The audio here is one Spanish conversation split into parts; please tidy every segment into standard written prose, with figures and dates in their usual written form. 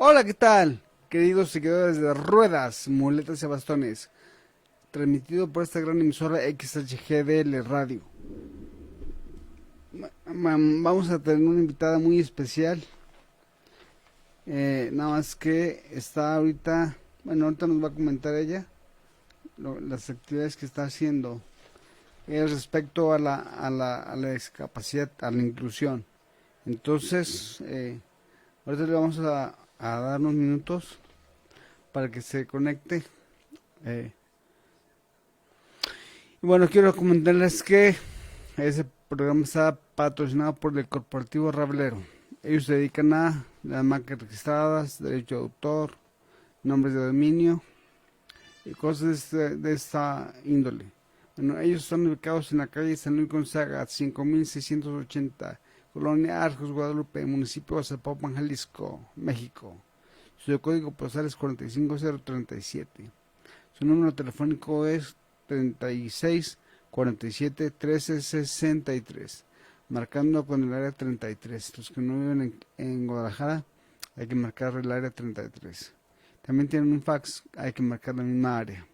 Hola, ¿qué tal? Queridos seguidores de Ruedas, Muletas y Bastones, transmitido por esta gran emisora XHGDL Radio. Vamos a tener una invitada muy especial, nada más que está ahorita, bueno, ahorita nos va a comentar ella las actividades que está haciendo respecto a la discapacidad, a la inclusión. Entonces, ahorita le vamos a dar unos minutos para que se conecte. Eh, y bueno, quiero comentarles que ese programa está patrocinado por el Corporativo Rablero. Ellos se dedican a las marcas registradas, derecho de autor, nombres de dominio y cosas de esta índole. Bueno, ellos están ubicados en la calle San Luis Gonzaga, 5680, Colonia Arcos, Guadalupe, municipio de Zapopan, Jalisco, México. Su código postal es 45037. Su número telefónico es 36 47 13 63, marcando con el área 33. Los que no viven en Guadalajara, hay que marcar el área 33. También tienen un fax, hay que marcar la misma área.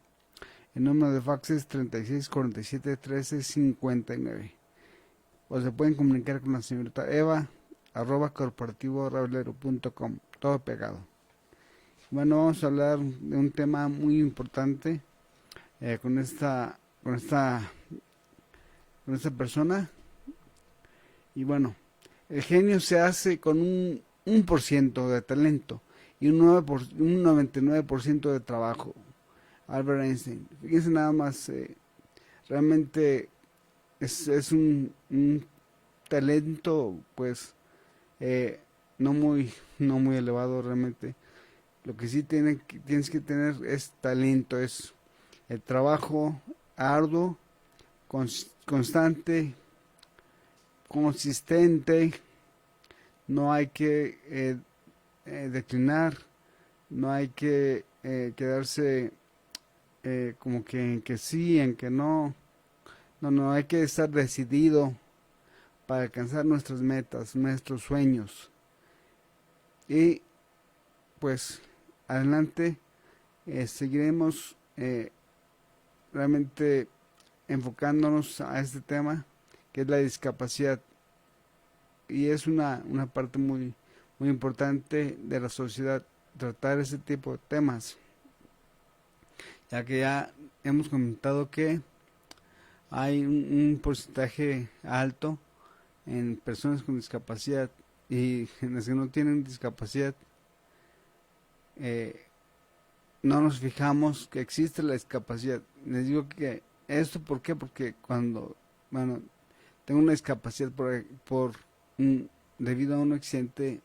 El número de fax es 36 47 13 59. O se pueden comunicar con la señorita Eva, @corporativorablero.com, todo pegado. Bueno, vamos a hablar de un tema muy importante con esta persona. Y bueno, el genio se hace con un 1% de talento y un 99% de trabajo. Albert Einstein. Fíjense nada más, realmente es un talento, pues, no muy elevado realmente. Lo que sí tienes que tener es talento, es el trabajo arduo, constante, consistente. No hay que declinar, no hay que quedarse como que en que sí, en que no. No, hay que estar decidido para alcanzar nuestras metas, nuestros sueños. Y pues adelante seguiremos realmente enfocándonos a este tema que es la discapacidad, y es una parte muy importante de la sociedad tratar ese tipo de temas, ya que ya hemos comentado que hay un porcentaje alto en personas con discapacidad, y en las que no tienen discapacidad eh, no nos fijamos que existe la discapacidad. Les digo que esto, ¿por qué? Porque bueno, tengo una discapacidad debido a un accidente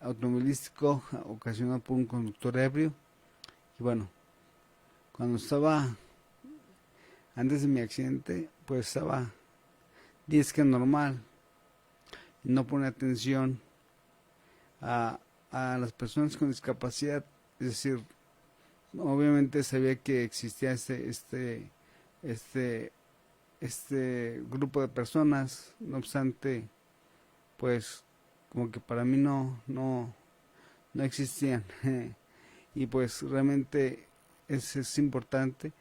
automovilístico ocasionado por un conductor ebrio. Y bueno, cuando estaba antes de mi accidente, pues estaba 10 que normal, y no pone atención a las personas con discapacidad. Es decir, obviamente sabía que existía este, este grupo de personas, no obstante, pues como que para mí no existían. Y pues realmente es importante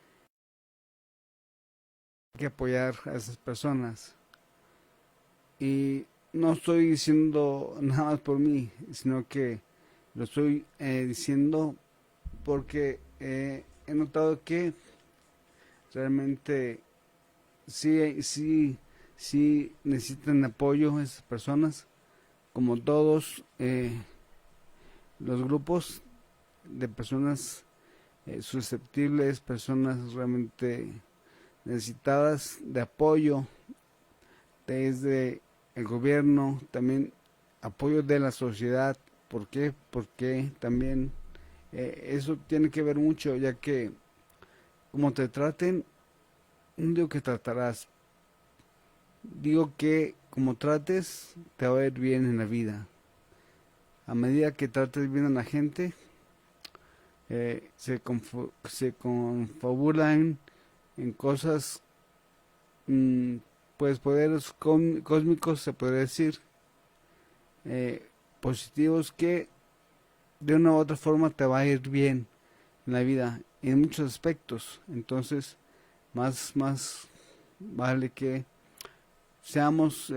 que apoyar a esas personas. Y no estoy diciendo nada más por mí, sino que lo estoy diciendo porque he notado que realmente sí necesitan apoyo esas personas, como todos los grupos de personas susceptibles, personas realmente necesitadas de apoyo desde el gobierno, también apoyo de la sociedad. ¿Por qué? Porque también eso tiene que ver mucho, ya que como te traten, no digo que tratarás, digo que como trates, te va a ir bien en la vida. A medida que trates bien a la gente, se confabulan en cosas, mm, pues poderes cósmicos, se podría decir, positivos, que de una u otra forma te va a ir bien en la vida, en muchos aspectos. Entonces, más vale que seamos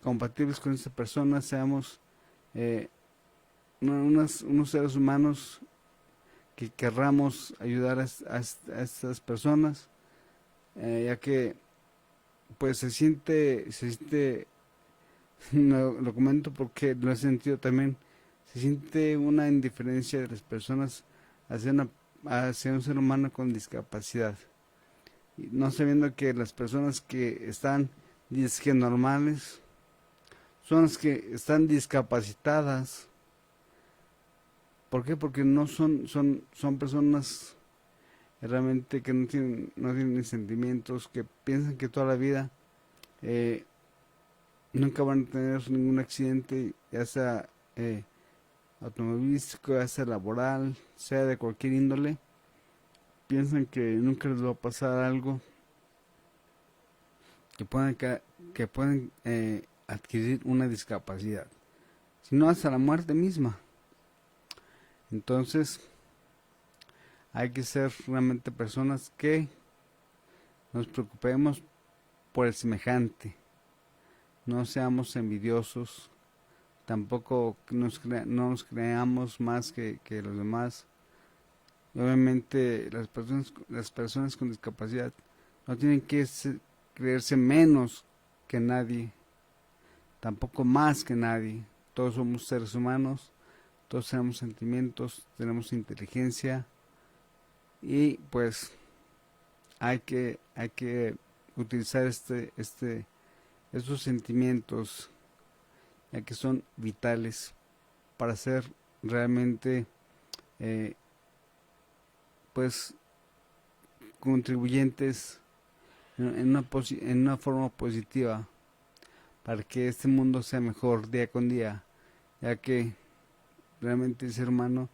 compatibles con esta persona, seamos eh, unos seres humanos que querramos ayudar a estas personas, ya que pues se siente, lo comento porque lo he sentido también, se siente una indiferencia de las personas hacia, hacia un ser humano con discapacidad, y no sabiendo que las personas que están disque normales son las que están discapacitadas. ¿Por qué? Porque no son personas realmente que no tienen sentimientos, que piensan que toda la vida eh, nunca van a tener ningún accidente, ya sea automovilístico, ya sea laboral, sea de cualquier índole. Piensan que nunca les va a pasar algo, que pueden adquirir una discapacidad, sino hasta la muerte misma. Entonces, hay que ser realmente personas que nos preocupemos por el semejante, no seamos envidiosos, tampoco no nos creamos más que los demás. Y obviamente las personas con discapacidad no tienen que creerse menos que nadie, tampoco más que nadie. Todos somos seres humanos, todos tenemos sentimientos, tenemos inteligencia, y pues hay que utilizar estos sentimientos, ya que son vitales para ser realmente eh, pues contribuyentes en una forma positiva para que este mundo sea mejor día con día, ya que realmente el ser humano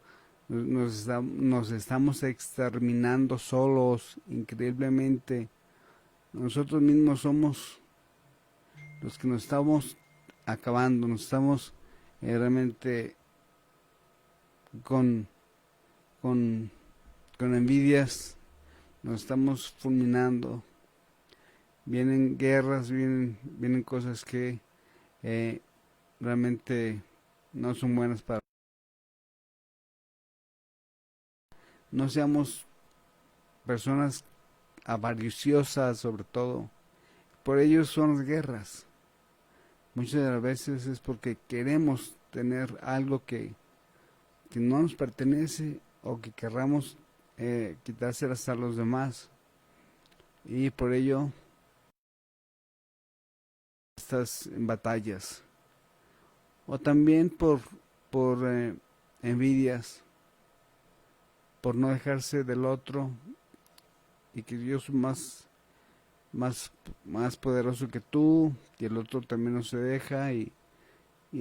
nos estamos exterminando solos, increíblemente. Nosotros mismos somos los que nos estamos acabando, nos estamos realmente con, con, con envidias, nos estamos fulminando. Vienen guerras, vienen cosas que eh, realmente no son buenas para. No seamos personas avariciosas, sobre todo. Por ello son las guerras. Muchas de las veces es porque queremos tener algo que no nos pertenece, o que querramos quitárselas a los demás. Y por ello estas batallas. O también por envidias, por no dejarse del otro, y que yo soy más poderoso que tú, y el otro también no se deja, y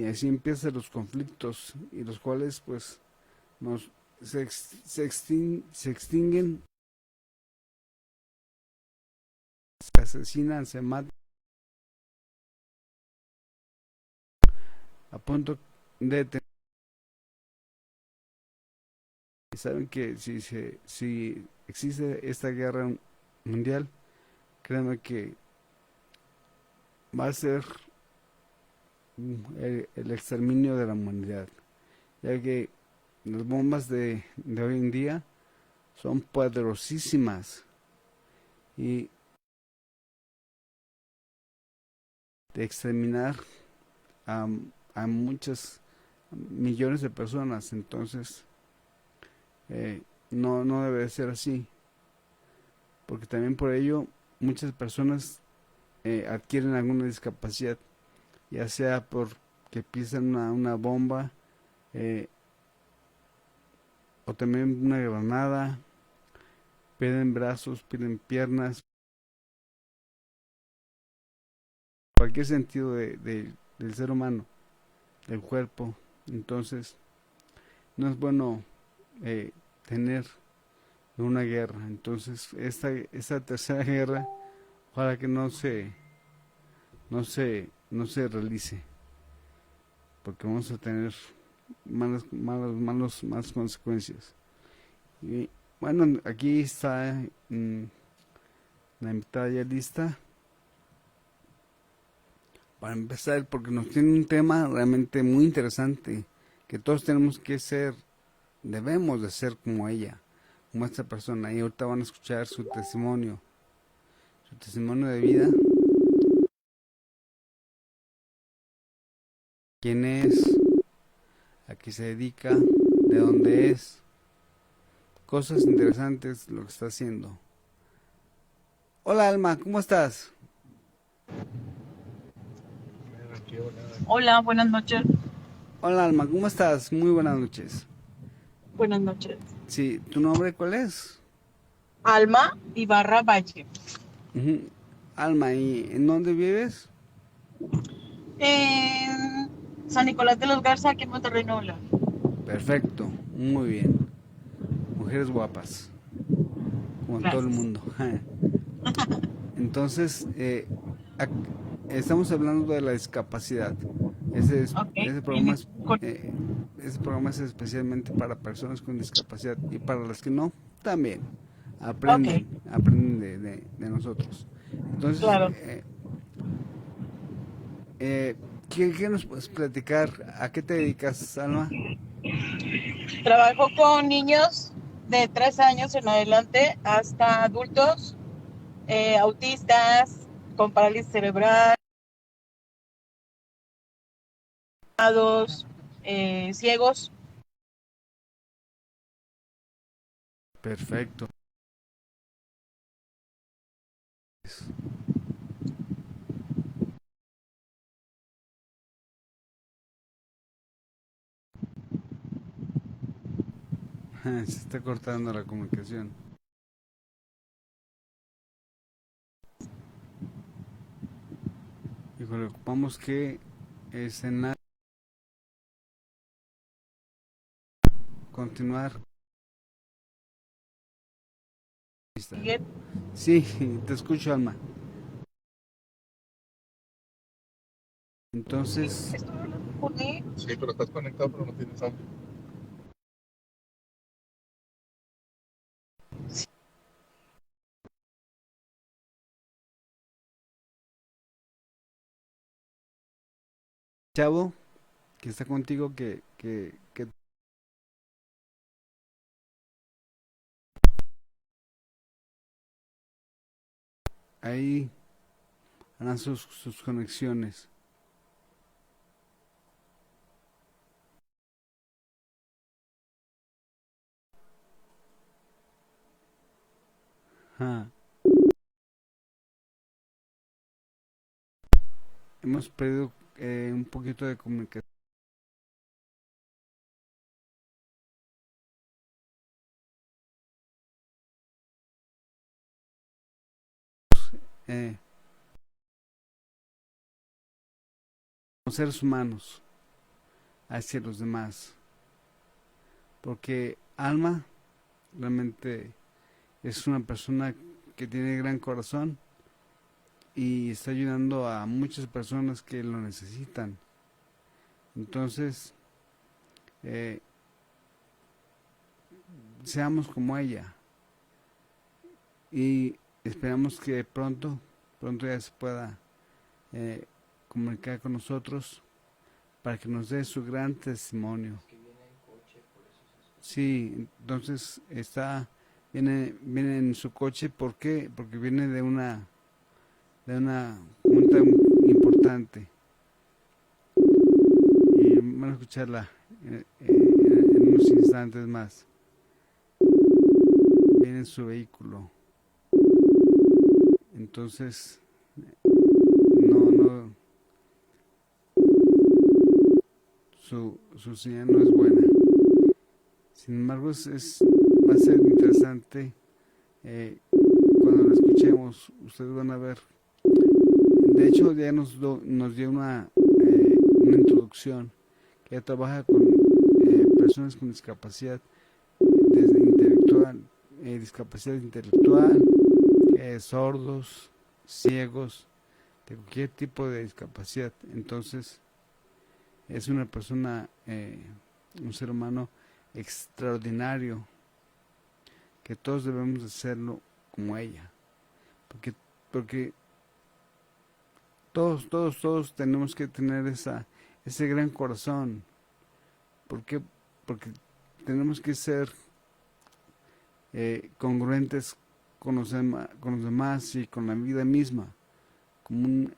así empiezan los conflictos, y los cuales pues nos se extinguen, se asesinan, se matan, a punto de tener. Y saben que si existe esta guerra mundial, créanme que va a ser el exterminio de la humanidad, ya que las bombas de hoy en día son poderosísimas, y de exterminar a, a muchas millones de personas. Entonces no debe de ser así, porque también por ello muchas personas adquieren alguna discapacidad, ya sea porque pisan una bomba, eh, o también una granada, pierden brazos, pierden piernas, cualquier sentido del ser humano, del cuerpo. Entonces no es bueno tener una guerra. Entonces esta tercera guerra, ojalá que no se realice, porque vamos a tener malas consecuencias. Y bueno, aquí está la invitada ya lista para empezar, porque nos tiene un tema realmente muy interesante, que todos tenemos que ser, debemos de ser como ella, como esta persona. Y ahorita van a escuchar su testimonio de vida, quién es, a qué se dedica, de dónde es, cosas interesantes lo que está haciendo. Hola Alma, ¿cómo estás? Hola, buenas noches. Hola Alma, ¿cómo estás? Muy buenas noches. Buenas noches. Sí, ¿tu nombre cuál es? Alma Ibarra Valle. Ujú. Alma, ¿y en dónde vives? En San Nicolás de los Garza, aquí en Monterrey, Nuevo León. Perfecto, muy bien. Mujeres guapas, como en todo el Gracias. mundo. Entonces, estamos hablando de la discapacidad. Ese, es- Ok. ese programa es, eh, ese programa es especialmente para personas con discapacidad y para las que no, también. Ok, Aprenden de nosotros. Entonces, claro. eh, ¿qué nos puedes platicar? ¿A qué te dedicas, Alma? Trabajo con niños de 3 años en adelante hasta adultos, autistas, con parálisis cerebral, ciegos. Perfecto. Se está cortando la comunicación. Híjole, ocupamos que escena continuar. Bien. Sí, te escucho, Alma. Entonces, Estoy hablando con él. Sí, pero estás conectado, pero no tienes audio. chavo, que está contigo, que ahí harán sus conexiones. Ajá. Hemos perdido un poquito de comunicación. Eh, los seres humanos hacia los demás. Porque Alma realmente es una persona que tiene gran corazón y está ayudando a muchas personas que lo necesitan. Entonces, eh, seamos como ella y esperamos que pronto ya se pueda eh, comunicar con nosotros para que nos dé su gran testimonio. Sí, entonces viene en su coche, ¿por qué? Porque viene de una junta importante y van a escucharla en unos instantes más. Viene en su vehículo, entonces no, su señal no es buena. Sin embargo, va a ser interesante cuando la escuchemos. Ustedes van a ver. De hecho, ya nos dio una introducción que ella trabaja con personas con discapacidad, desde discapacidad intelectual, sordos, ciegos, de cualquier tipo de discapacidad. Entonces, es una persona un ser humano extraordinario, que todos debemos de serlo como ella, porque todos tenemos que tener ese gran corazón. ¿Por qué? Porque tenemos que ser congruentes con los demás y con la vida misma. Como un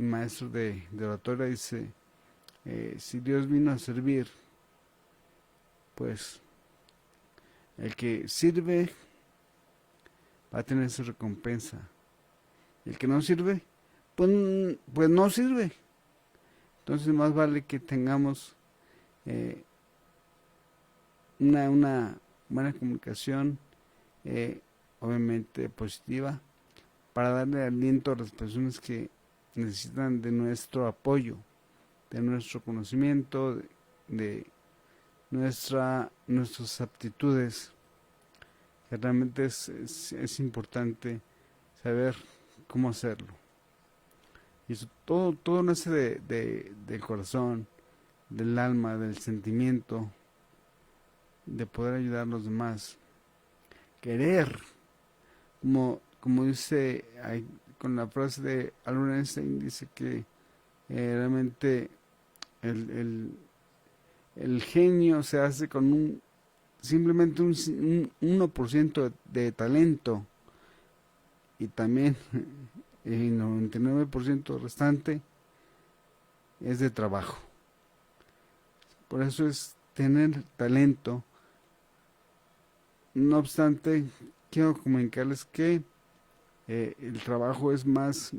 maestro de oratoria dice, si Dios vino a servir, pues el que sirve va a tener su recompensa. El que no sirve, pues no sirve. Entonces más vale que tengamos una buena comunicación, obviamente positiva, para darle aliento a las personas que necesitan de nuestro apoyo, de nuestro conocimiento, de nuestras aptitudes. Que realmente es importante saber cómo hacerlo. Y eso todo nace del corazón, del alma, del sentimiento, de poder ayudar a los demás. Querer, como dice con la frase de Albert Einstein, dice que realmente el genio se hace con simplemente un 1% de talento, y también el 99% restante es de trabajo. Por eso es tener talento. No obstante, quiero comunicarles que el trabajo es más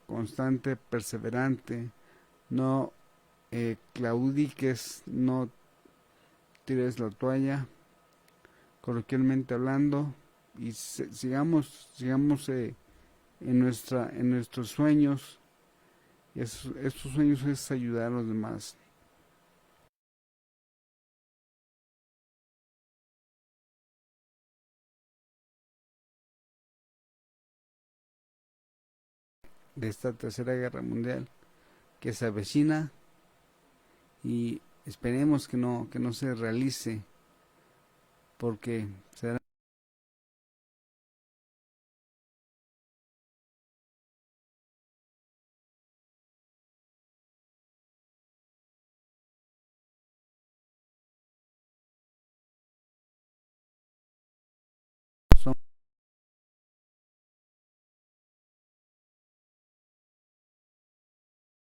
constante, perseverante. No claudiques, no tires la toalla, coloquialmente hablando, y sigamos en nuestros sueños. Y estos sueños es ayudar a los demás. De esta tercera guerra mundial que se avecina, y esperemos que no se realice, porque será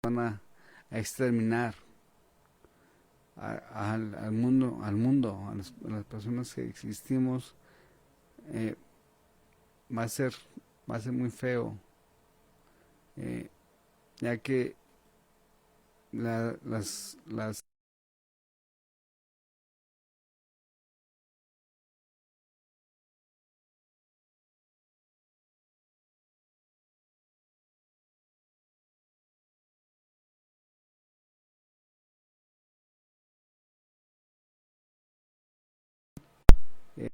van a exterminar al mundo, a las personas que existimos. eh, va a ser muy feo, eh, ya que las eh,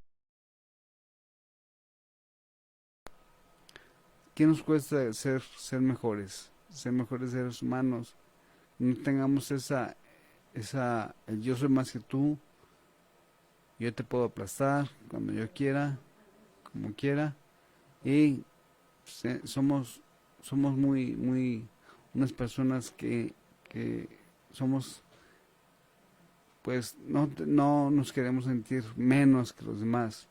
¿qué nos cuesta ser mejores seres humanos? No tengamos el yo soy más que tú, yo te puedo aplastar cuando yo quiera, como quiera, y somos muy unas personas que somos, pues no nos queremos sentir menos que los demás.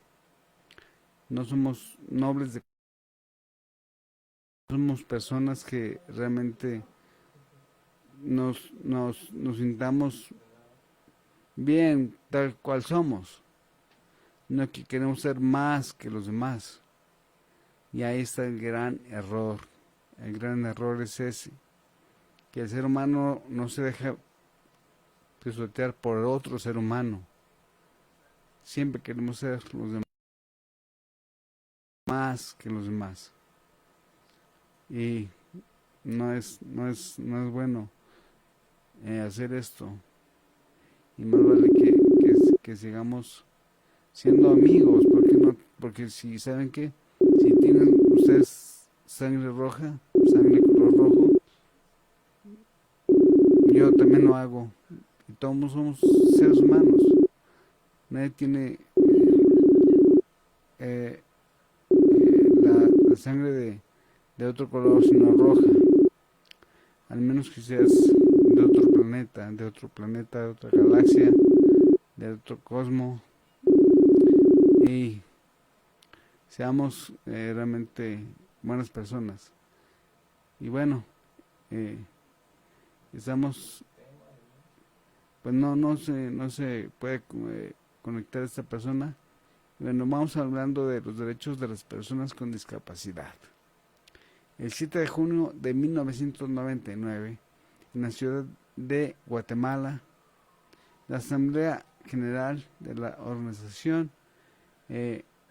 No somos nobles somos personas que realmente nos sintamos bien tal cual somos, no que queremos ser más que los demás. Y ahí está el gran error. El gran error es ese, que el ser humano no se deja pisotear por otro ser humano. Siempre queremos ser los demás más que los demás. Y no es bueno hacer esto. Y más vale que sigamos siendo amigos, porque si saben que si tienen ustedes sangre roja, sangre color rojo, yo también lo hago, y todos somos seres humanos, nadie tiene eh, la sangre de otro color sino roja, al menos que seas de otro planeta, de otra galaxia, de otro cosmos, y seamos realmente buenas personas. Y bueno, estamos, pues no se puede conectar a esta persona. Bueno, vamos hablando de los derechos de las personas con discapacidad. El 7 de junio de 1999, en la ciudad de Guatemala, la Asamblea General de la organización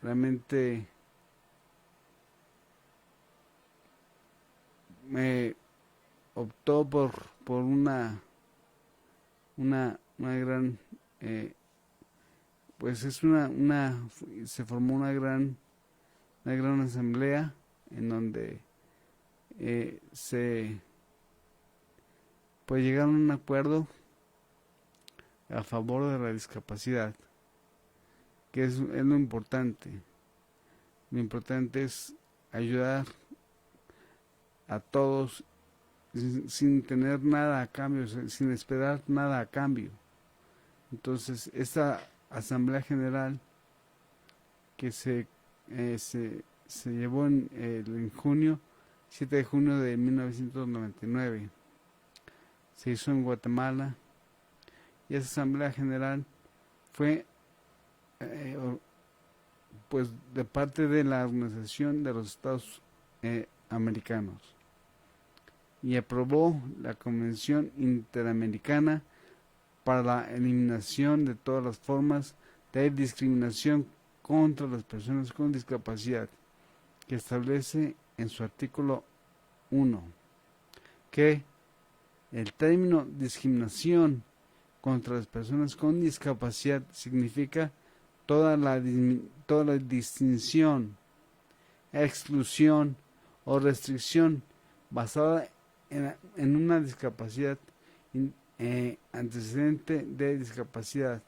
realmente optó por una gran, pues es se formó una gran asamblea en donde se pues llegaron a un acuerdo a favor de la discapacidad, que es lo importante. Lo importante es ayudar a todos sin tener nada a cambio, sin esperar nada a cambio. Entonces, esta Asamblea General que se llevó en junio, 7 de junio de 1999, se hizo en Guatemala, y esa Asamblea General fue pues de parte de la Organización de los Estados Americanos, y aprobó la Convención Interamericana para la eliminación de todas las formas de discriminación contra las personas con discapacidad, que establece en su artículo 1 que el término discriminación contra las personas con discapacidad significa toda la distinción, exclusión o restricción basada en una discapacidad antecedente de discapacidad,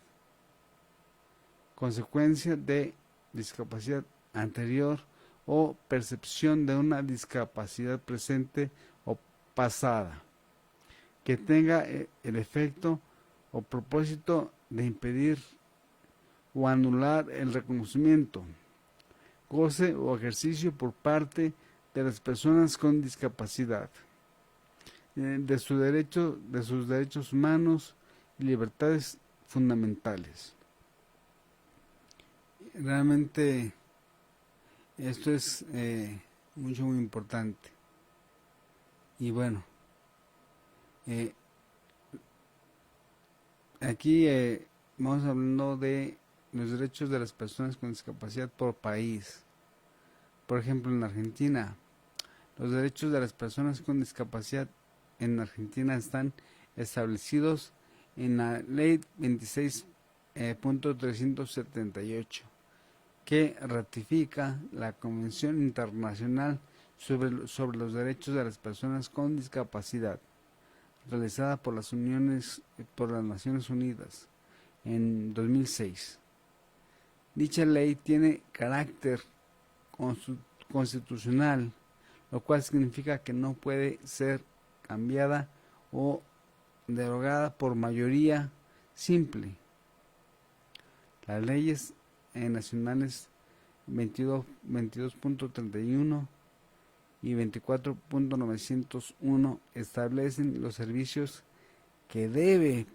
consecuencia de discapacidad anterior o percepción de una discapacidad presente o pasada, que tenga el efecto o propósito de impedir o anular el reconocimiento, goce o ejercicio por parte de las personas con discapacidad de sus derechos humanos y libertades fundamentales. Realmente esto es muy importante. Y bueno, aquí vamos hablando de los derechos de las personas con discapacidad por país. Por ejemplo, en Argentina, los derechos de las personas con discapacidad en Argentina están establecidos en la Ley 26.378, que ratifica la Convención Internacional sobre los Derechos de las Personas con Discapacidad, realizada por las Naciones Unidas en 2006. Dicha ley tiene carácter constitucional, lo cual significa que no puede ser cambiada o derogada por mayoría simple. Las leyes nacionales 22.31 y 24.901 establecen los servicios que debe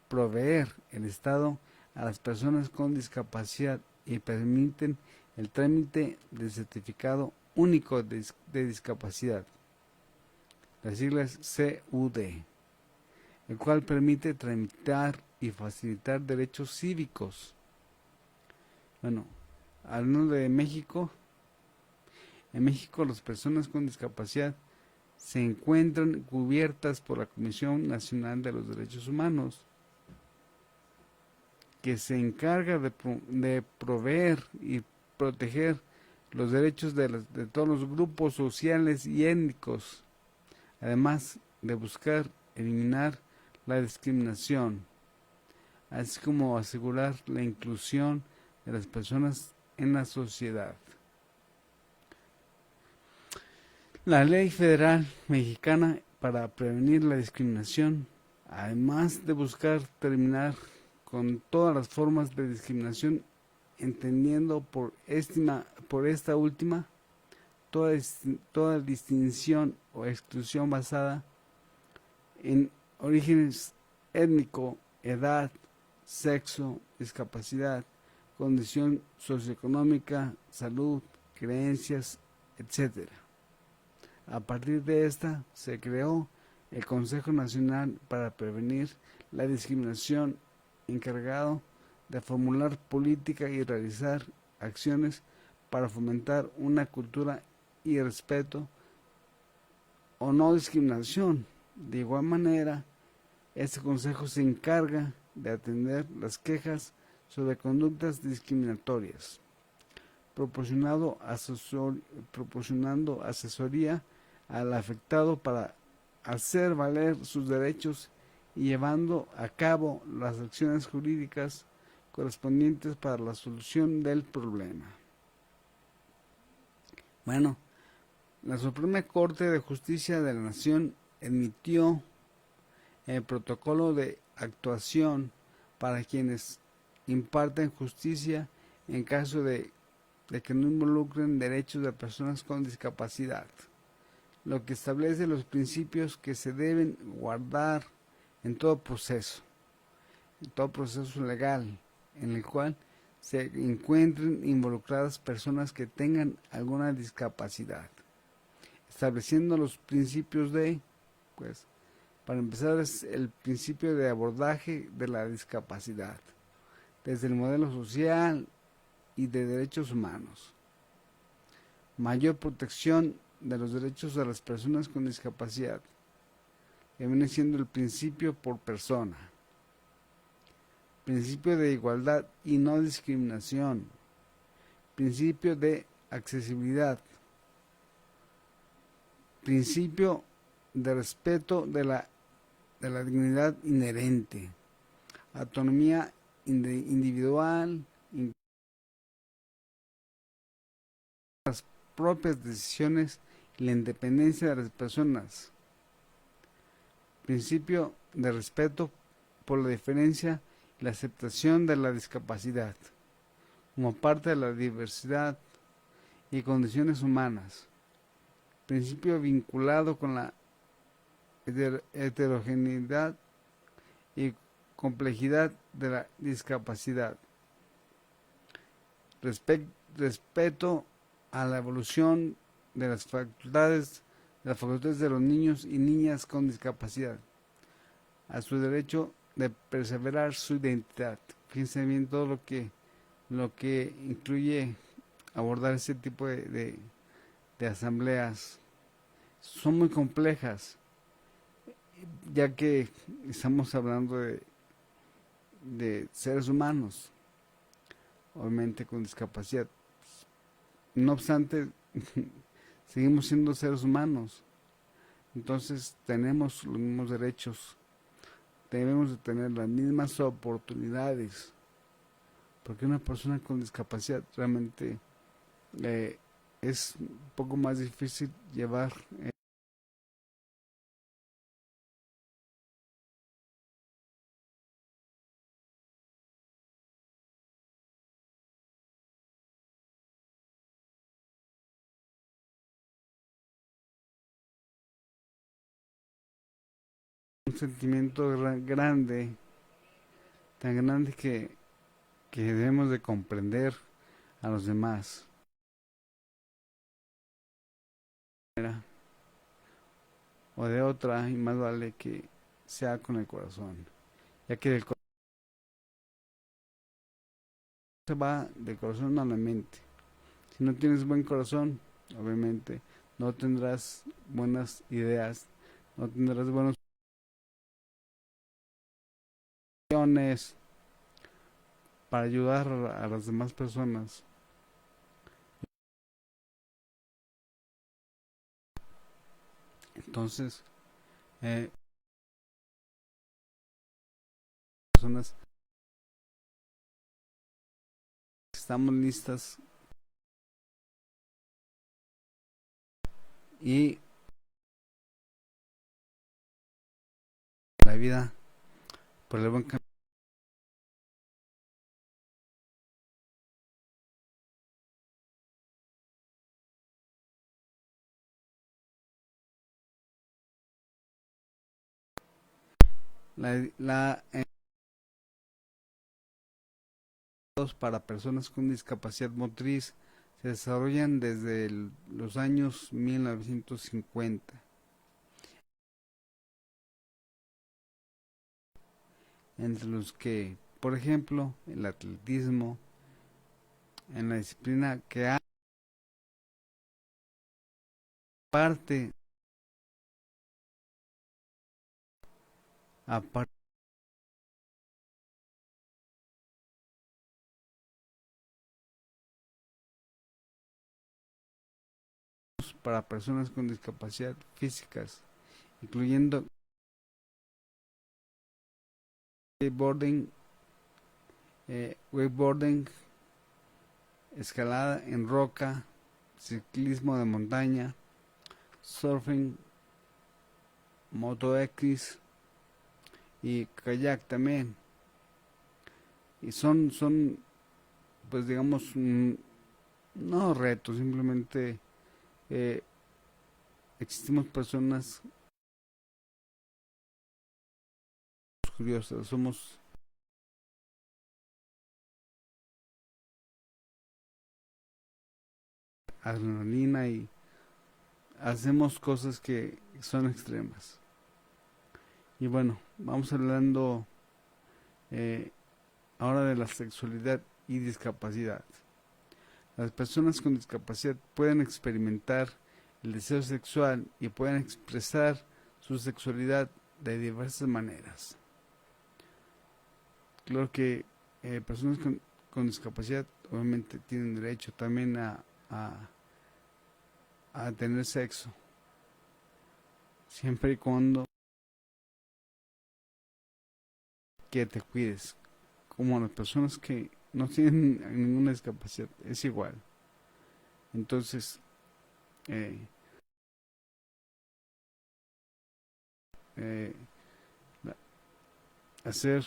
proveer el Estado a las personas con discapacidad y permiten el trámite del certificado único de discapacidad, las siglas CUD, el cual permite tramitar y facilitar derechos cívicos. Bueno, hablando de México, en México las personas con discapacidad se encuentran cubiertas por la Comisión Nacional de los Derechos Humanos, que se encarga de proveer y proteger los derechos de todos los grupos sociales y étnicos, además de buscar eliminar la discriminación, así como asegurar la inclusión de las personas en la sociedad. La Ley Federal Mexicana para prevenir la discriminación, además de buscar terminar con todas las formas de discriminación, entendiendo por esta última toda distinción o exclusión basada en orígenes étnico, edad, sexo, discapacidad, condición socioeconómica, salud, creencias, etc. A partir de esta se creó el Consejo Nacional para Prevenir la Discriminación, encargado de formular política y realizar acciones para fomentar una cultura y respeto o no discriminación. De igual manera, este consejo se encarga de atender las quejas sobre conductas discriminatorias, proporcionando asesoría al afectado para hacer valer sus derechos y llevando a cabo las acciones jurídicas correspondientes para la solución del problema. Bueno, la Suprema Corte de Justicia de la Nación emitió el protocolo de actuación para quienes imparten justicia en caso de que no involucren derechos de personas con discapacidad, lo que establece los principios que se deben guardar en todo proceso legal en el cual se encuentren involucradas personas que tengan alguna discapacidad, estableciendo los principios pues, para empezar es el principio de abordaje de la discapacidad, desde el modelo social y de derechos humanos, mayor protección de los derechos de las personas con discapacidad, que viene siendo el principio por persona, principio de igualdad y no discriminación, principio de accesibilidad, principio de respeto de la dignidad inherente, autonomía individual, las propias decisiones y la independencia de las personas, principio de respeto por la diferencia y la aceptación de la discapacidad como parte de la diversidad y condiciones humanas, principio vinculado con la heterogeneidad y complejidad de la discapacidad, respeto a la evolución de las facultades de los niños y niñas con discapacidad, a su derecho de preservar su identidad. Fíjense bien todo lo que incluye abordar ese tipo de asambleas. Son muy complejas, ya que estamos hablando de seres humanos, obviamente con discapacidad. No obstante, seguimos siendo seres humanos, entonces tenemos los mismos derechos, debemos de tener las mismas oportunidades, porque una persona con discapacidad realmente es un poco más difícil llevar un sentimiento grande, tan grande que debemos de comprender a los demás. O de otra, y más vale que sea con el corazón, ya que del corazón se va del corazón a la mente. Si no tienes buen corazón, obviamente no tendrás buenas ideas, no tendrás buenas opciones para ayudar a las demás personas. Entonces, personas estamos listas y la vida por el buen camino. La para personas con discapacidad motriz se desarrollan desde los años 1950, entre los que, por ejemplo, el atletismo, en la disciplina que aparte, aparte para personas con discapacidad físicas, incluyendo skateboarding, wakeboarding, escalada en roca, ciclismo de montaña, surfing, moto X y kayak también. Y son pues digamos, no retos, simplemente existimos personas curiosas, somos adrenalina y hacemos cosas que son extremas. Y bueno, vamos hablando ahora de la sexualidad y discapacidad. Las personas con discapacidad pueden experimentar el deseo sexual y pueden expresar su sexualidad de diversas maneras. Claro que personas con discapacidad obviamente tienen derecho también a tener sexo, siempre y cuando que te cuides, como las personas que no tienen ninguna discapacidad, es igual. Entonces, eh, eh, hacer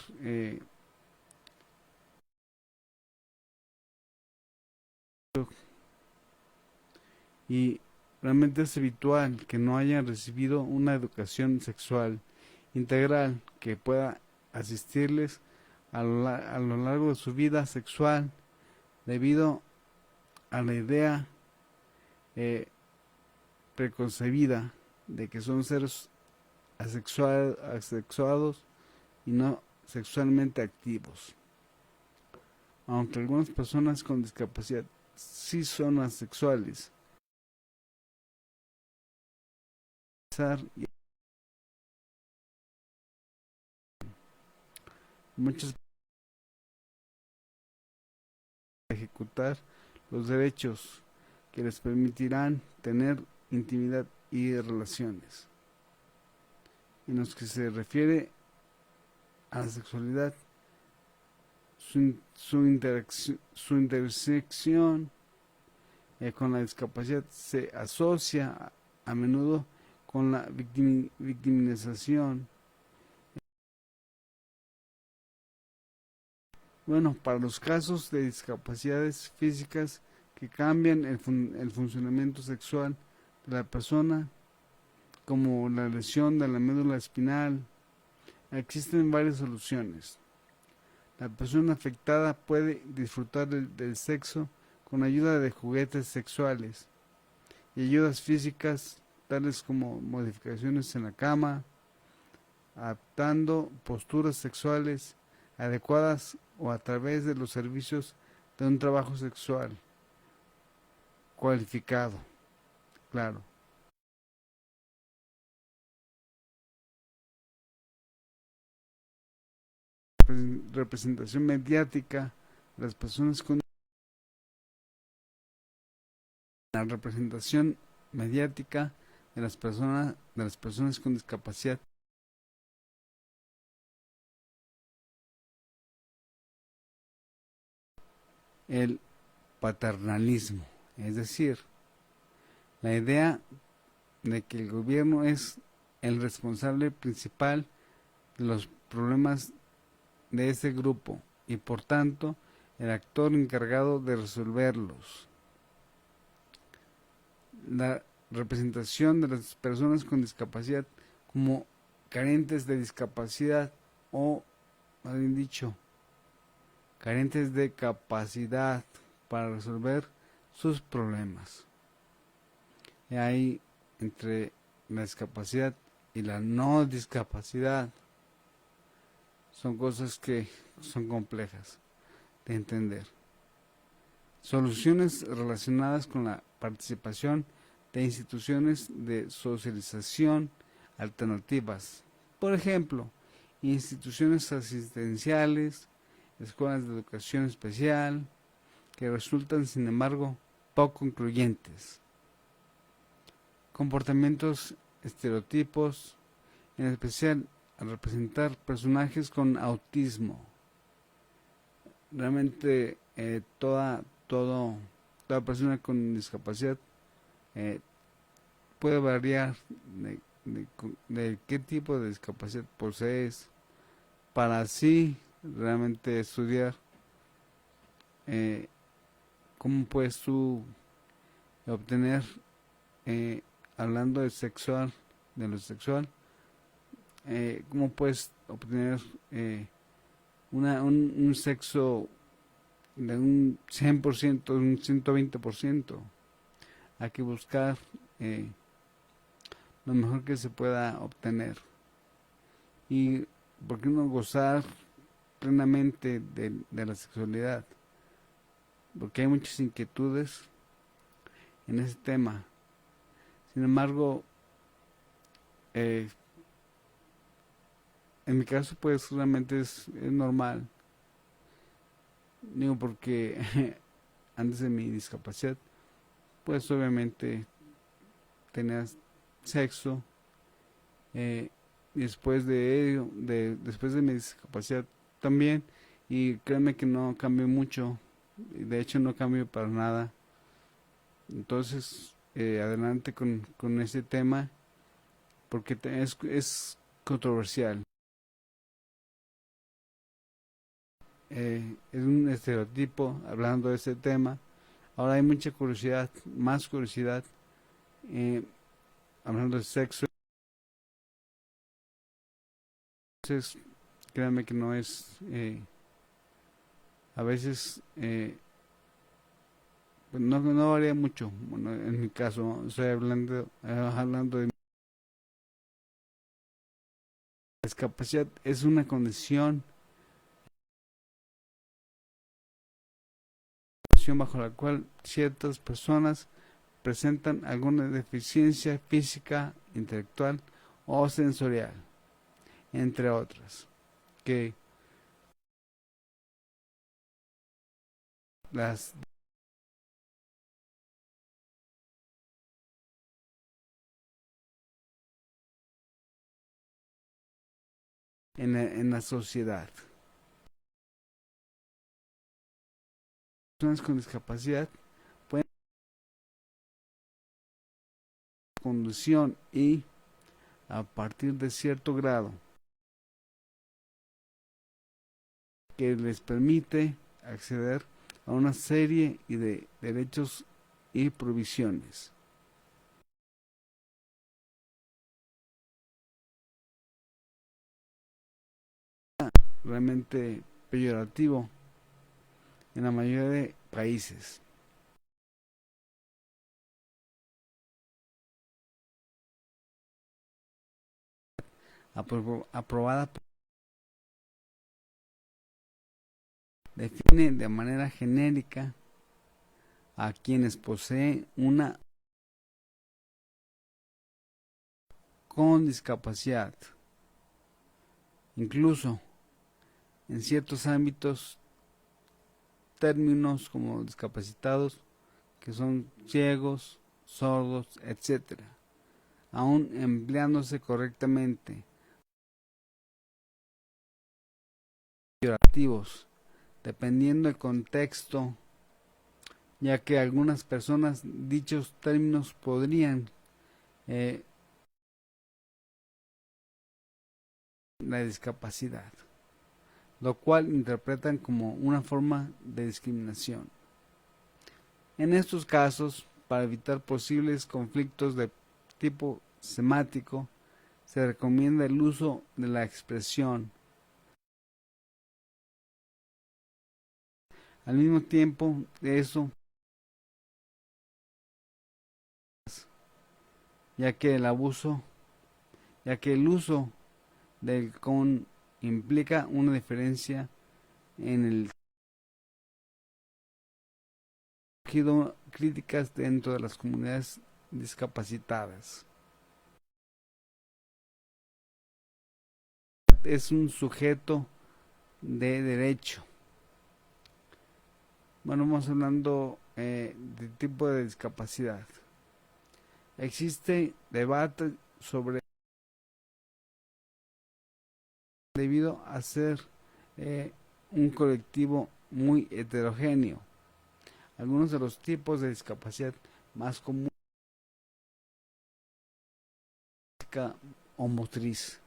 y realmente es habitual que no hayan recibido una educación sexual integral que pueda asistirles a lo largo de su vida sexual debido a la idea preconcebida de que son seres asexuados y no sexualmente activos. Aunque algunas personas con discapacidad sí son asexuales, y muchas ejecutar los derechos que les permitirán tener intimidad y relaciones. En los que se refiere a la sexualidad, su intersección con la discapacidad se asocia a menudo con la victimización. Bueno, para los casos de discapacidades físicas que cambian el funcionamiento sexual de la persona, como la lesión de la médula espinal, existen varias soluciones. La persona afectada puede disfrutar del sexo con ayuda de juguetes sexuales y ayudas físicas, tales como modificaciones en la cama, adaptando posturas sexuales adecuadas o a través de los servicios de un trabajo sexual cualificado, claro. Representación mediática de las personas con la representación mediática de las personas con discapacidad el paternalismo, es decir, la idea de que el gobierno es el responsable principal de los problemas de ese grupo y por tanto el actor encargado de resolverlos. La representación de las personas con discapacidad como carentes de discapacidad o, más bien dicho, carentes de capacidad para resolver sus problemas. Y ahí, entre la discapacidad y la no discapacidad, son cosas que son complejas de entender. Soluciones relacionadas con la participación de instituciones de socialización alternativas. Por ejemplo, instituciones asistenciales, escuelas de educación especial, que resultan, sin embargo, poco incluyentes. Comportamientos estereotipos, en especial al representar personajes con autismo. Realmente toda persona con discapacidad puede variar de qué tipo de discapacidad posees para así realmente estudiar cómo puedes tú obtener, hablando de lo sexual, cómo puedes obtener un sexo de un 100%, un 120%. Hay que buscar lo mejor que se pueda obtener. Y por qué no gozar plenamente de la sexualidad, porque hay muchas inquietudes en ese tema. Sin embargo, en mi caso pues realmente es normal, digo, porque antes de mi discapacidad pues obviamente tenía sexo, después de ello, después de mi discapacidad también, y créeme que no cambió mucho, de hecho no cambió para nada. Entonces adelante con ese tema, porque es controversial. Es un estereotipo hablando de ese tema. Ahora hay mucha curiosidad, más curiosidad, hablando de sexo. Entonces, créanme que no es, a veces, pues no varía mucho. Bueno, en mi caso, estoy hablando de discapacidad, es una condición bajo la cual ciertas personas presentan alguna deficiencia física, intelectual o sensorial, entre otras, que las en la sociedad. Personas con discapacidad pueden tener condición y a partir de cierto grado que les permite acceder a una serie de derechos y provisiones. Realmente peyorativo en la mayoría de países. Aprobada define de manera genérica a quienes poseen una con discapacidad, incluso en ciertos ámbitos, términos como discapacitados que son ciegos, sordos, etcétera, aún empleándose correctamente, peyorativos, dependiendo del contexto ya que algunas personas dichos términos podrían eh, la discapacidad, lo cual interpretan como una forma de discriminación. En estos casos, para evitar posibles conflictos de tipo semático, se recomienda el uso de la expresión. Al mismo tiempo de eso, ya que el abuso, ya que el uso del con implica una diferencia en el surgido críticas dentro de las comunidades discapacitadas. Es un sujeto de derecho. Bueno, vamos hablando de tipo de discapacidad. Existe debate sobre debido a ser un colectivo muy heterogéneo. Algunos de los tipos de discapacidad más comunes o motriz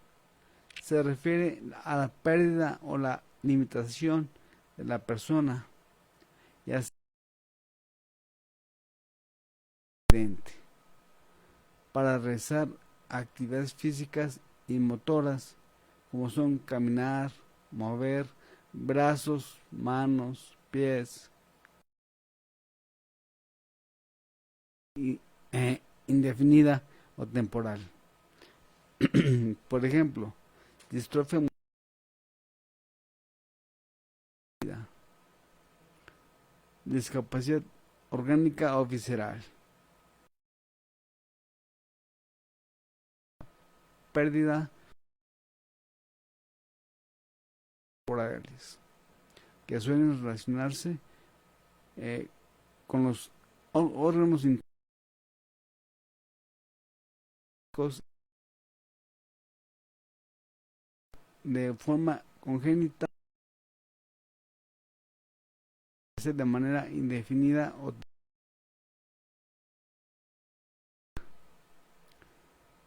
se refiere a la pérdida o la limitación de la persona, ya sea accidente, para realizar actividades físicas y motoras como son caminar, mover brazos, manos, pies, y, indefinida o temporal. Por ejemplo, distrofia muscular, discapacidad orgánica o visceral, pérdida corporales, que suelen relacionarse con los órganos internos de forma congénita de manera indefinida o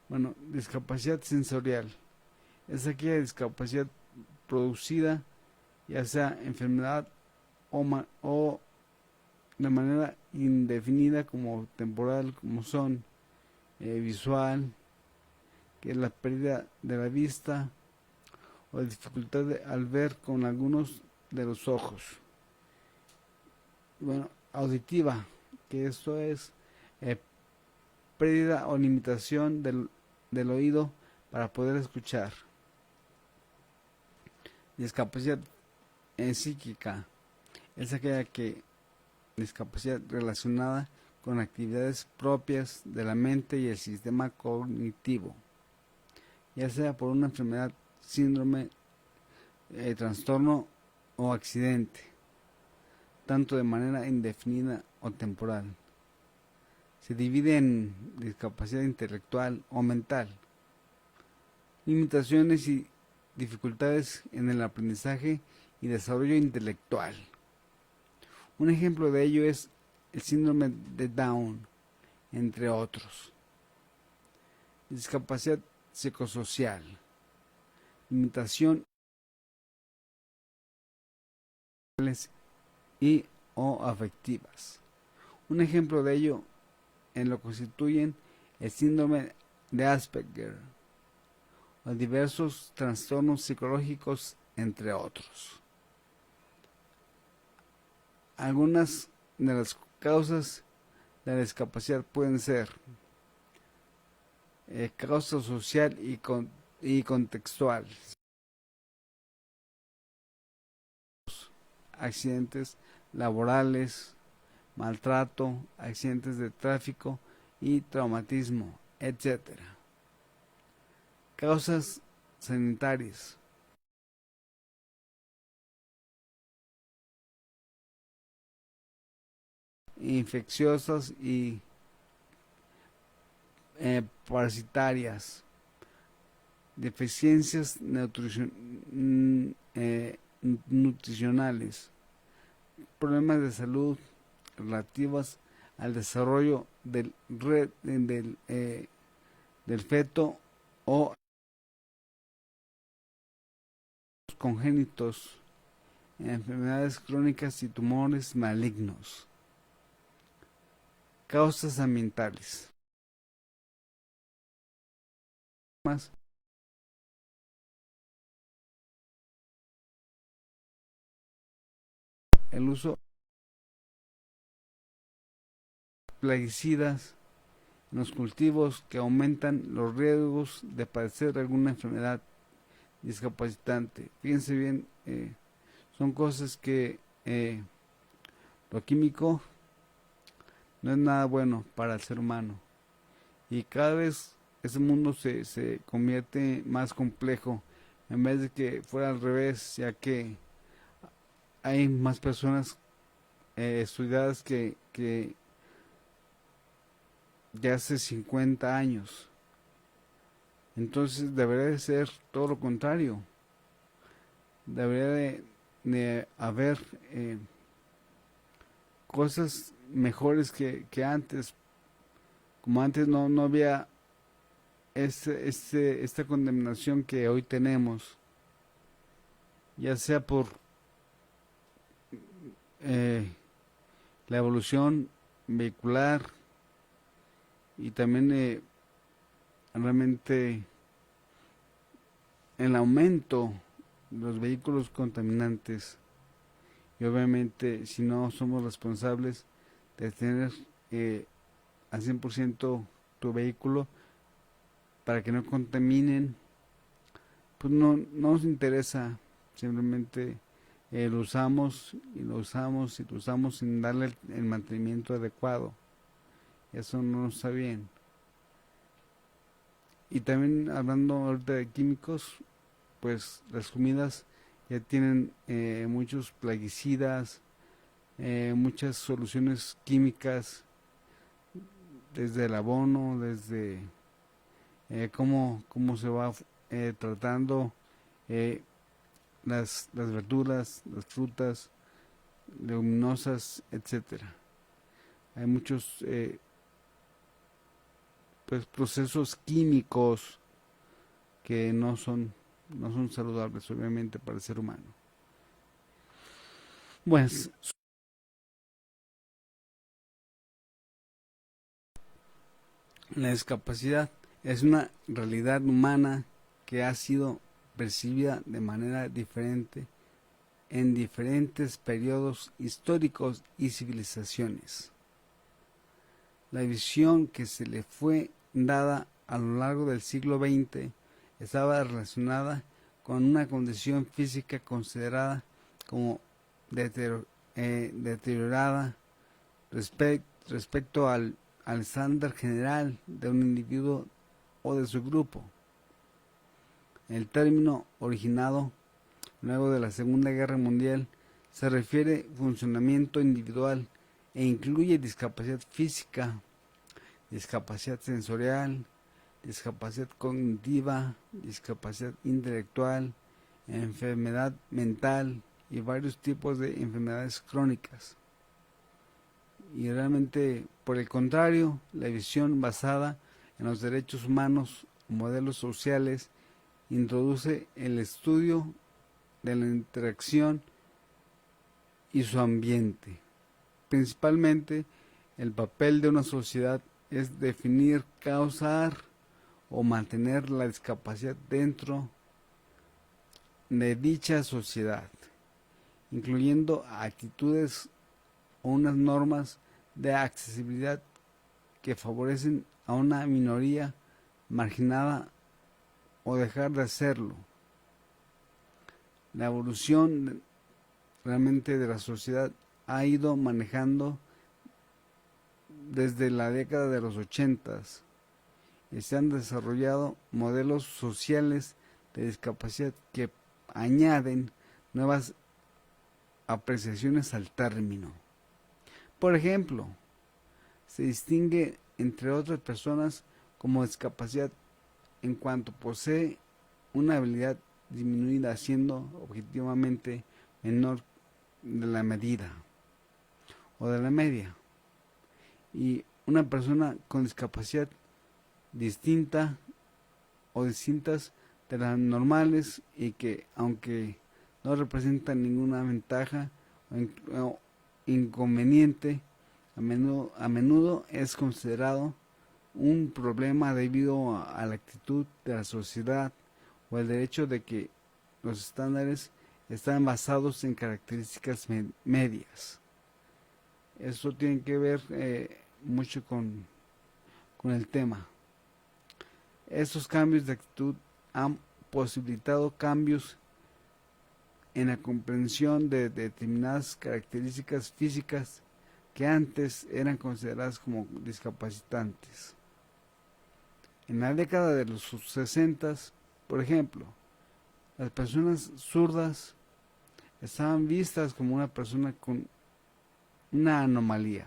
bueno, discapacidad sensorial es aquella discapacidad producida ya sea enfermedad o de manera indefinida como temporal, como son visual, que es la pérdida de la vista o dificultad al ver con algunos de los ojos. Bueno, auditiva, que esto es eh, pérdida o limitación del oído para poder escuchar. Discapacidad psíquica es aquella que discapacidad relacionada con actividades propias de la mente y el sistema cognitivo, ya sea por una enfermedad, síndrome, trastorno o accidente, tanto de manera indefinida o temporal. Se divide en discapacidad intelectual o mental, limitaciones y dificultades en el aprendizaje y desarrollo intelectual. Un ejemplo de ello es el síndrome de Down, entre otros. Discapacidad psicosocial, limitación y o afectivas. Un ejemplo de ello en lo constituyen el síndrome de Asperger o diversos trastornos psicológicos, entre otros. Algunas de las causas de la discapacidad pueden ser causa social y contextual, accidentes laborales, maltrato, accidentes de tráfico y traumatismo, etc. Causas sanitarias, infecciosas y parasitarias, deficiencias nutricionales, problemas de salud relativas al desarrollo del feto o congénitos, enfermedades crónicas y tumores malignos. Causas ambientales. El uso de plaguicidas en los cultivos que aumentan los riesgos de padecer alguna enfermedad discapacitante. Fíjense bien, son cosas que lo químico no es nada bueno para el ser humano. Y cada vez ese mundo se convierte más complejo en vez de que fuera al revés, ya que hay más personas estudiadas que de hace 50 años. Entonces debería de ser todo lo contrario. Debería de haber cosas mejores que antes. Como antes no había esta contaminación que hoy tenemos, ya sea por la evolución vehicular y también realmente el aumento de los vehículos contaminantes, y obviamente si no somos responsables de tener al 100% tu vehículo para que no contaminen, pues no nos interesa, simplemente lo usamos y lo usamos y lo usamos sin darle el mantenimiento adecuado. Eso no está bien. Y también hablando ahorita de químicos, pues las comidas ya tienen muchos plaguicidas, muchas soluciones químicas, desde el abono, desde cómo se va tratando las verduras, las frutas, leguminosas, etcétera. Hay muchos pues procesos químicos que no son saludables, obviamente, para el ser humano. Pues la discapacidad es una realidad humana que ha sido percibida de manera diferente en diferentes periodos históricos y civilizaciones. La visión que se le fue dada a lo largo del siglo XX estaba relacionada con una condición física considerada como deteriorada respecto al estándar general de un individuo o de su grupo. El término originado luego de la Segunda Guerra Mundial se refiere funcionamiento individual e incluye discapacidad física, discapacidad sensorial, discapacidad cognitiva, discapacidad intelectual, enfermedad mental y varios tipos de enfermedades crónicas. Y realmente, por el contrario, la visión basada en los derechos humanos o modelos sociales introduce el estudio de la interacción y su ambiente. Principalmente, el papel de una sociedad es definir, causar o mantener la discapacidad dentro de dicha sociedad, incluyendo actitudes o unas normas de accesibilidad que favorecen a una minoría marginada o dejar de hacerlo. La evolución realmente de la sociedad ha ido manejando desde la década de los 80s y se han desarrollado modelos sociales de discapacidad que añaden nuevas apreciaciones al término. Por ejemplo, se distingue entre otras personas como discapacidad en cuanto posee una habilidad disminuida siendo objetivamente menor de la medida, o de la media, y una persona con discapacidad distinta o distintas de las normales, y que aunque no representan ninguna ventaja o inconveniente, a menudo es considerado un problema debido a la actitud de la sociedad o el derecho de que los estándares están basados en características medias. Eso tiene que ver mucho con el tema. Estos cambios de actitud han posibilitado cambios en la comprensión de determinadas características físicas que antes eran consideradas como discapacitantes. En la década de los 60, por ejemplo, las personas zurdas estaban vistas como una persona con una anomalía,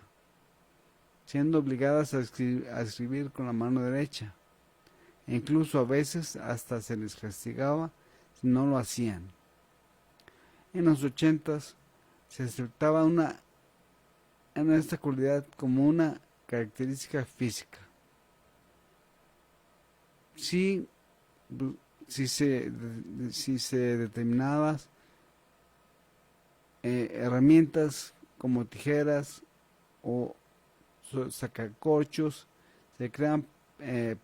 siendo obligadas a escribir con la mano derecha, e incluso a veces hasta se les castigaba si no lo hacían. En los 80 se aceptaba esta cualidad como una característica física. Si se determinadas herramientas como tijeras o sacacorchos se crean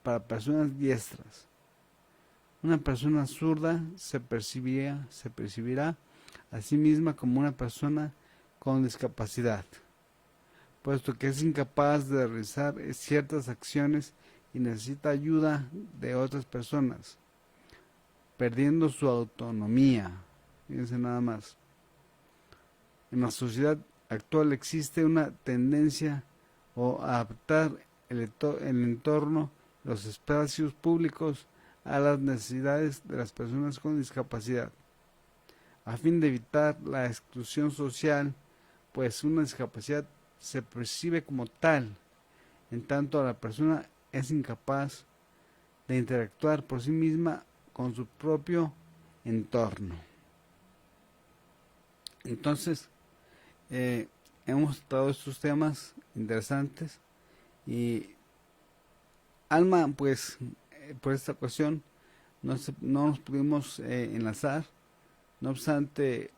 para personas diestras. Una persona zurda se percibirá a sí misma como una persona con discapacidad, puesto que es incapaz de realizar ciertas acciones y necesita ayuda de otras personas, perdiendo su autonomía. Fíjense nada más. En la sociedad actual existe una tendencia a adaptar el entorno, los espacios públicos, a las necesidades de las personas con discapacidad, a fin de evitar la exclusión social, pues una discapacidad se percibe como tal, en tanto la persona es incapaz de interactuar por sí misma con su propio entorno. Entonces, hemos tratado estos temas interesantes, y Alma, pues por esta ocasión no nos pudimos enlazar. No obstante,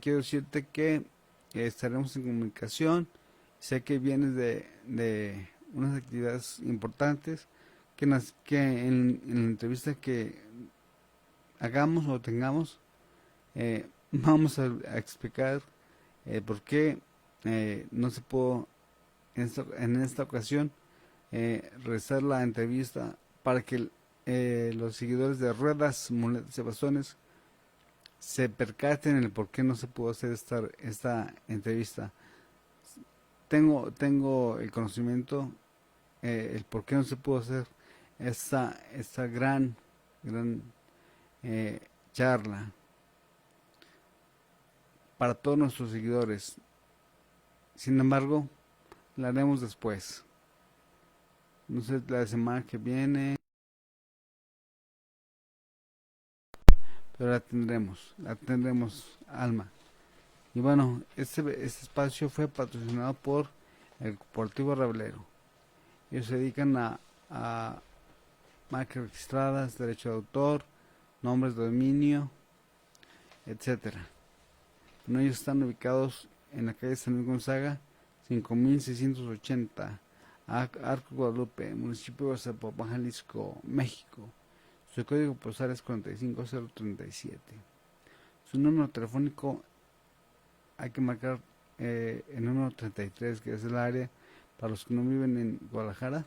quiero decirte que estaremos en comunicación. Sé que vienes de unas actividades importantes que en la entrevista que hagamos o tengamos, vamos a explicar por qué no se pudo en esta ocasión realizar la entrevista, para que los seguidores de Ruedas, Muletas y Bastones se percaten el por qué no se pudo hacer esta entrevista. Tengo el conocimiento, el por qué no se pudo hacer esta gran charla para todos nuestros seguidores. Sin embargo, la haremos después. No sé, la semana que viene, pero la tendremos, Alma. Y bueno, este espacio fue patrocinado por el Corporativo Rablero. Ellos se dedican a marcas registradas, derecho de autor, nombres de dominio, etcétera. Bueno, ellos están ubicados en la calle San Luis Gonzaga, 5680, Arco Guadalupe, municipio de Zapopan, Jalisco, México. Su código postal es 45037. Su número telefónico hay que marcar el número 33, que es el área para los que no viven en Guadalajara.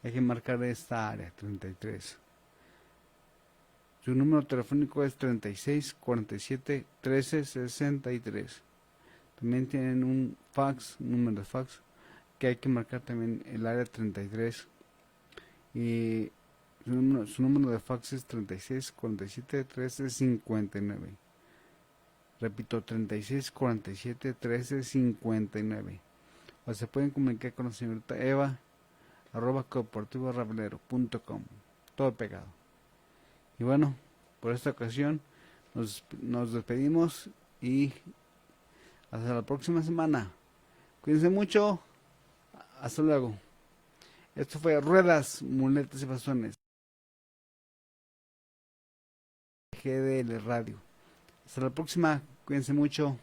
Hay que marcar esta área 33. Su número telefónico es 36 47 13 63. También tienen un número de fax, que hay que marcar también el área 33. Y su número de fax es 36 47 13 59. Repito, 36 47 13 59. O se pueden comunicar con la señorita Eva @corporativorablero.com, todo pegado. Y bueno, por esta ocasión nos despedimos y hasta la próxima semana. Cuídense mucho. Hasta luego. Esto fue Ruedas, Muletas y Bastones. GDL Radio. Hasta la próxima. Cuídense mucho.